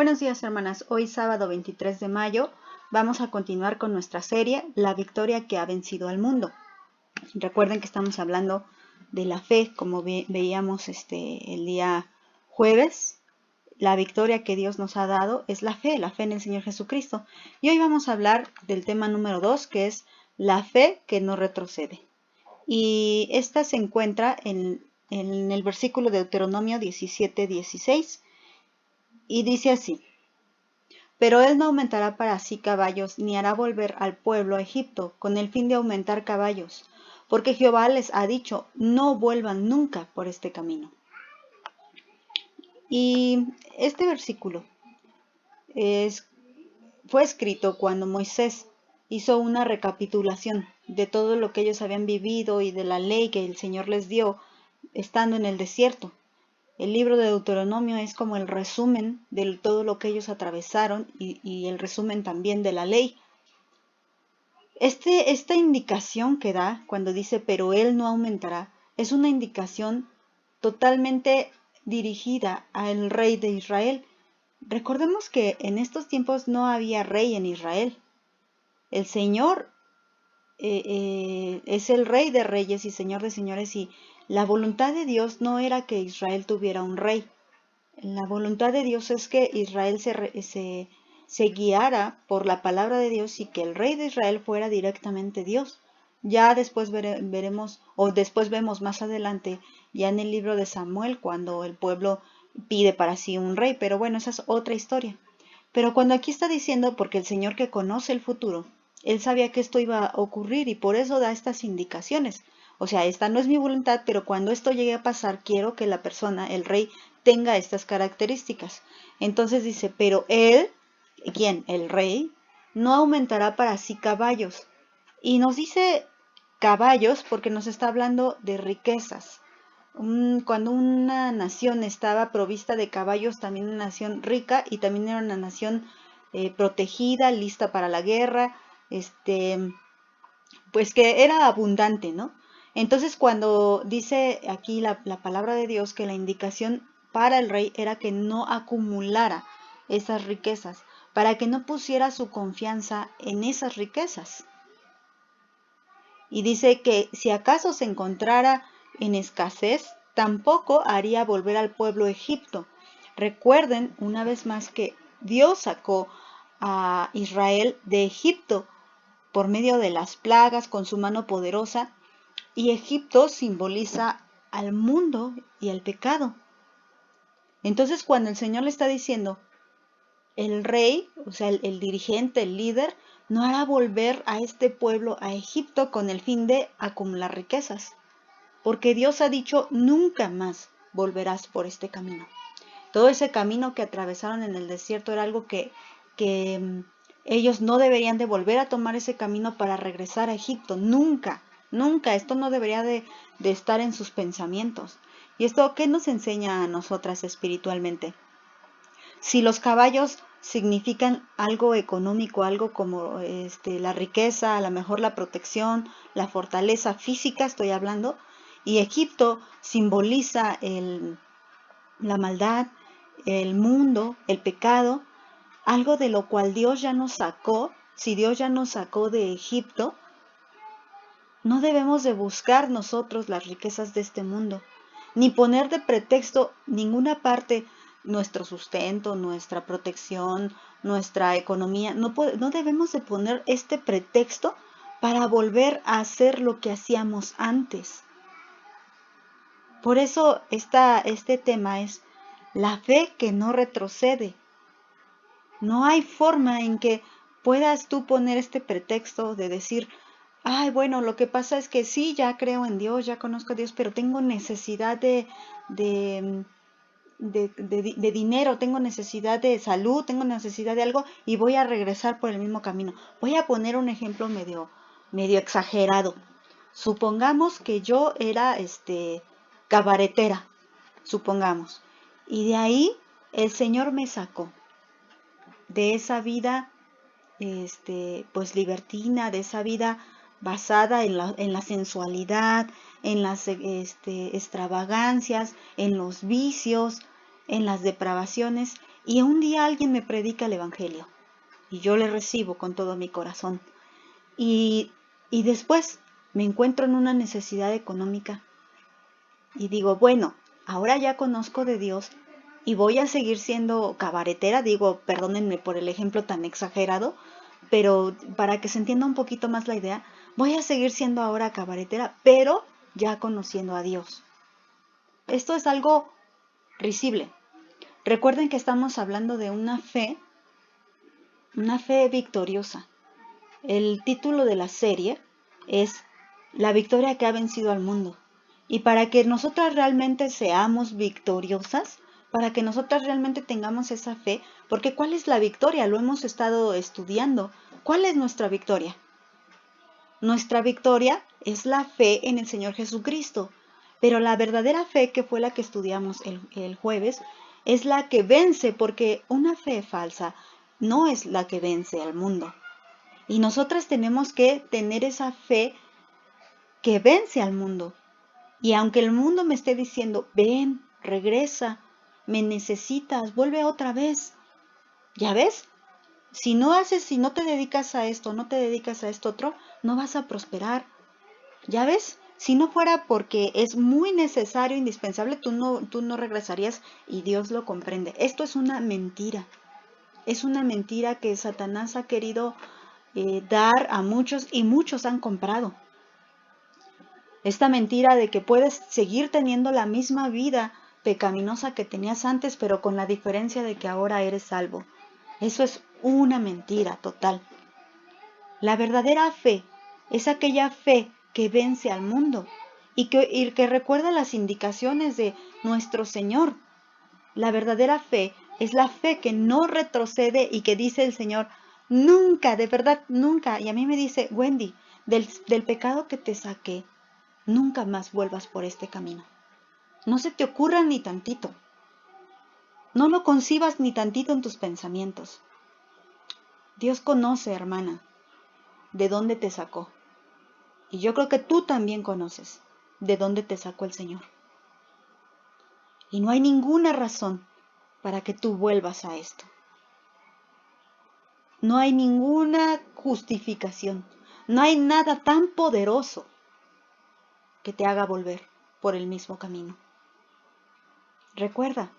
Buenos días, hermanas. Hoy sábado 23 de mayo vamos a continuar con nuestra serie La victoria que ha vencido al mundo. Recuerden que estamos hablando de la fe, como veíamos el día jueves. La victoria que Dios nos ha dado es la fe en el Señor Jesucristo. Y hoy vamos a hablar del tema número 2, que es la fe que no retrocede. Y esta se encuentra en el versículo de Deuteronomio 17:16 y dice así: Pero él no aumentará para sí caballos, ni hará volver al pueblo a Egipto, con el fin de aumentar caballos, porque Jehová les ha dicho, no vuelvan nunca por este camino. Y este versículo fue escrito cuando Moisés hizo una recapitulación de todo lo que ellos habían vivido y de la ley que el Señor les dio estando en el desierto. El libro de Deuteronomio es como el resumen de todo lo que ellos atravesaron y el resumen también de la ley. Esta indicación que da cuando dice, pero él no aumentará, es una indicación totalmente dirigida al rey de Israel. Recordemos que en estos tiempos no había rey en Israel. El Señor es el rey de reyes y señor de señores, y la voluntad de Dios no era que Israel tuviera un rey. La voluntad de Dios es que Israel se guiara por la palabra de Dios y que el rey de Israel fuera directamente Dios. Ya después veremos, o después vemos más adelante, ya en el libro de Samuel, cuando el pueblo pide para sí un rey, pero bueno, esa es otra historia. Pero cuando aquí está diciendo, porque el Señor que conoce el futuro, Él sabía que esto iba a ocurrir y por eso da estas indicaciones. O sea, esta no es mi voluntad, pero cuando esto llegue a pasar, quiero que la persona, el rey, tenga estas características. Entonces dice, pero él, ¿quién? El rey, no aumentará para sí caballos. Y nos dice caballos porque nos está hablando de riquezas. Cuando una nación estaba provista de caballos, también una nación rica y también era una nación protegida, lista para la guerra, pues que era abundante, ¿no? Entonces cuando dice aquí la palabra de Dios que la indicación para el rey era que no acumulara esas riquezas, para que no pusiera su confianza en esas riquezas. Y dice que si acaso se encontrara en escasez, tampoco haría volver al pueblo a Egipto. Recuerden una vez más que Dios sacó a Israel de Egipto por medio de las plagas con su mano poderosa, y Egipto simboliza al mundo y al pecado. Entonces cuando el Señor le está diciendo, el rey, o sea, el dirigente, el líder, no hará volver a este pueblo a Egipto con el fin de acumular riquezas, porque Dios ha dicho, nunca más volverás por este camino. Todo ese camino que atravesaron en el desierto era algo que ellos no deberían de volver a tomar ese camino para regresar a Egipto, nunca, nunca. Esto no debería de estar en sus pensamientos. ¿Y esto qué nos enseña a nosotras espiritualmente? Si los caballos significan algo económico, algo como la riqueza, a lo mejor la protección, la fortaleza física, estoy hablando, y Egipto simboliza la maldad, el mundo, el pecado, algo de lo cual Dios ya nos sacó. Si Dios ya nos sacó de Egipto, no debemos de buscar nosotros las riquezas de este mundo, ni poner de pretexto ninguna parte nuestro sustento, nuestra protección, nuestra economía. No debemos de poner este pretexto para volver a hacer lo que hacíamos antes. Por eso este tema es la fe que no retrocede. No hay forma en que puedas tú poner este pretexto de decir, ay, bueno, lo que pasa es que sí, ya creo en Dios, ya conozco a Dios, pero tengo necesidad de dinero, tengo necesidad de salud, tengo necesidad de algo y voy a regresar por el mismo camino. Voy a poner un ejemplo medio exagerado. Supongamos que yo era cabaretera, supongamos, y de ahí el Señor me sacó de esa vida pues libertina, de esa vida basada en la sensualidad, en las extravagancias, en los vicios, en las depravaciones, y un día alguien me predica el Evangelio y yo le recibo con todo mi corazón y, y después me encuentro en una necesidad económica y digo, bueno, ahora ya conozco de Dios y voy a seguir siendo cabaretera, digo, perdónenme por el ejemplo tan exagerado, pero para que se entienda un poquito más la idea, voy a seguir siendo ahora cabaretera, pero ya conociendo a Dios. Esto es algo risible. Recuerden que estamos hablando de una fe victoriosa. El título de la serie es La victoria que ha vencido al mundo. Y para que nosotras realmente seamos victoriosas, para que nosotras realmente tengamos esa fe, porque ¿cuál es la victoria? Lo hemos estado estudiando. ¿Cuál es nuestra victoria? Nuestra victoria es la fe en el Señor Jesucristo. Pero la verdadera fe, que fue la que estudiamos el jueves, es la que vence, porque una fe falsa no es la que vence al mundo. Y nosotras tenemos que tener esa fe que vence al mundo. Y aunque el mundo me esté diciendo, ven, regresa, me necesitas, vuelve otra vez. ¿Ya ves? Si no te dedicas a esto, no te dedicas a esto otro, no vas a prosperar. ¿Ya ves? Si no fuera porque es muy necesario, indispensable, tú no regresarías y Dios lo comprende. Esto es una mentira. Es una mentira que Satanás ha querido dar a muchos y muchos han comprado. Esta mentira de que puedes seguir teniendo la misma vida pecaminosa que tenías antes, pero con la diferencia de que ahora eres salvo. Eso es una mentira total. La verdadera fe es aquella fe que vence al mundo y que recuerda las indicaciones de nuestro Señor. La verdadera fe es la fe que no retrocede y que dice el Señor, nunca, de verdad, nunca. Y a mí me dice, Wendy, del pecado que te saqué, nunca más vuelvas por este camino. No se te ocurra ni tantito. No lo concibas ni tantito en tus pensamientos. Dios conoce, hermana, de dónde te sacó. Y yo creo que tú también conoces de dónde te sacó el Señor. Y no hay ninguna razón para que tú vuelvas a esto. No hay ninguna justificación. No hay nada tan poderoso que te haga volver por el mismo camino. Recuerda,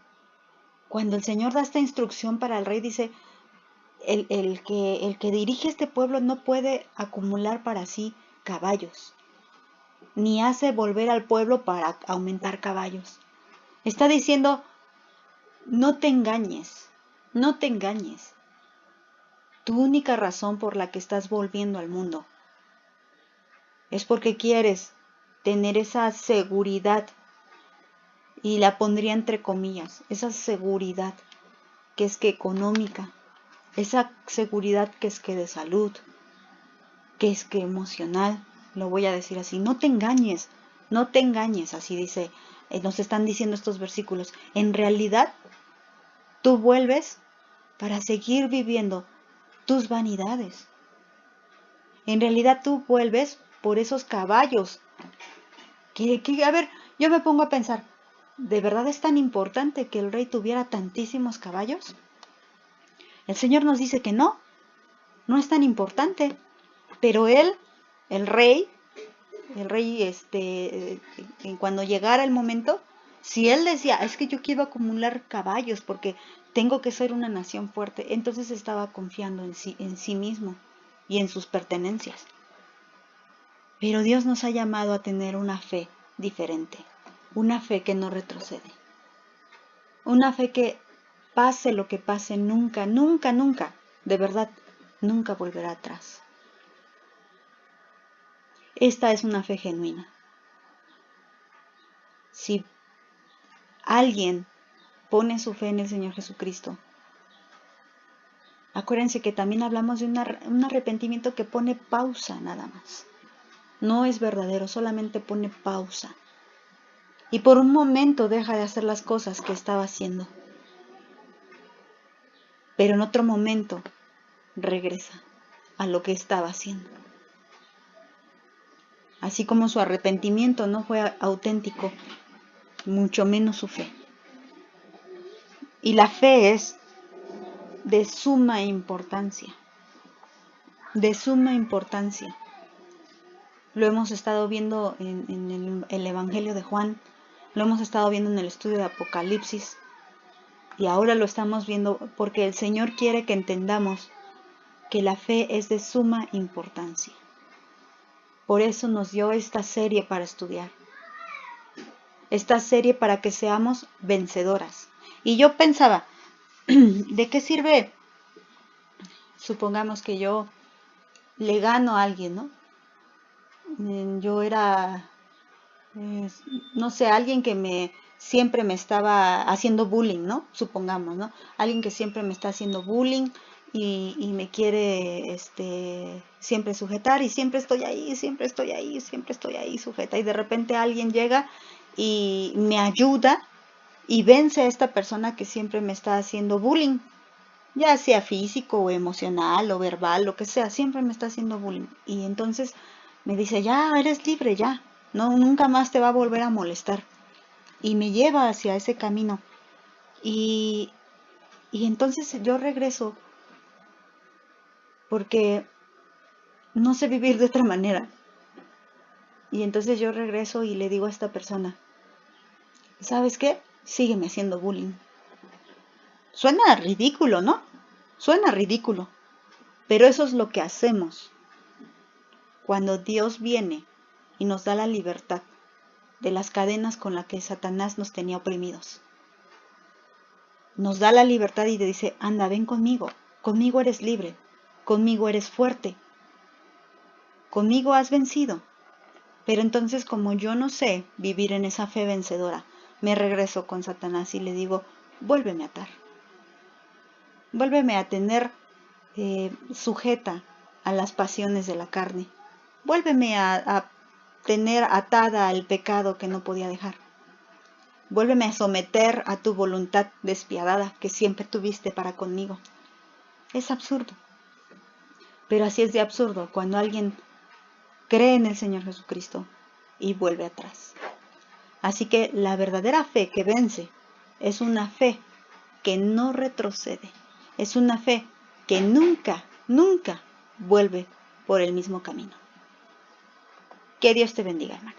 cuando el Señor da esta instrucción para el rey, dice, el que dirige este pueblo no puede acumular para sí caballos, ni hace volver al pueblo para aumentar caballos. Está diciendo, no te engañes, no te engañes. Tu única razón por la que estás volviendo al mundo es porque quieres tener esa seguridad, y la pondría entre comillas, esa seguridad que es que económica, esa seguridad que es que de salud, que es que emocional, lo voy a decir así, no te engañes, así dice, nos están diciendo estos versículos. En realidad, tú vuelves para seguir viviendo tus vanidades. En realidad tú vuelves por esos caballos. A ver, yo me pongo a pensar, ¿de verdad es tan importante que el rey tuviera tantísimos caballos? El Señor nos dice que no es tan importante. Pero él, el rey, cuando llegara el momento, si él decía, es que yo quiero acumular caballos porque tengo que ser una nación fuerte, entonces estaba confiando en sí mismo y en sus pertenencias. Pero Dios nos ha llamado a tener una fe diferente, una fe que no retrocede, una fe que pase lo que pase, nunca, nunca, nunca, de verdad, nunca volverá atrás. Esta es una fe genuina. Si alguien pone su fe en el Señor Jesucristo, acuérdense que también hablamos de un arrepentimiento que pone pausa nada más. No es verdadero, solamente pone pausa. Y por un momento deja de hacer las cosas que estaba haciendo. Pero en otro momento regresa a lo que estaba haciendo. Así como su arrepentimiento no fue auténtico, mucho menos su fe. Y la fe es de suma importancia, de suma importancia. Lo hemos estado viendo en el Evangelio de Juan, lo hemos estado viendo en el estudio de Apocalipsis, y ahora lo estamos viendo porque el Señor quiere que entendamos que la fe es de suma importancia. Por eso nos dio esta serie para estudiar, esta serie para que seamos vencedoras. Y yo pensaba, ¿de qué sirve? Supongamos que yo le gano a alguien, ¿no? Yo era, no sé, alguien que siempre me estaba haciendo bullying, ¿no? Supongamos, ¿no? Alguien que siempre me está haciendo bullying y me quiere siempre sujetar, y siempre estoy ahí, siempre estoy ahí, siempre estoy ahí sujeta. Y de repente alguien llega y me ayuda y vence a esta persona que siempre me está haciendo bullying, ya sea físico o emocional o verbal, lo que sea, siempre me está haciendo bullying. Y entonces me dice, ya, eres libre, ya, no, nunca más te va a volver a molestar. Y me lleva hacia ese camino. Y entonces yo regreso porque no sé vivir de otra manera. Y entonces yo regreso y le digo a esta persona, ¿sabes qué? Sígueme haciendo bullying. Suena ridículo, ¿no? Suena ridículo. Pero eso es lo que hacemos cuando Dios viene y nos da la libertad de las cadenas con las que Satanás nos tenía oprimidos. Nos da la libertad y te dice, anda, ven conmigo eres libre, conmigo eres fuerte, conmigo has vencido. Pero entonces, como yo no sé vivir en esa fe vencedora, me regreso con Satanás y le digo, vuélveme a atar, vuélveme a tener sujeta a las pasiones de la carne, vuélveme a tener atada al pecado que no podía dejar. Vuélveme a someter a tu voluntad despiadada que siempre tuviste para conmigo. Es absurdo. Pero así es de absurdo cuando alguien cree en el Señor Jesucristo y vuelve atrás. Así que la verdadera fe que vence es una fe que no retrocede. Es una fe que nunca, nunca vuelve por el mismo camino. Que Dios te bendiga, hermana.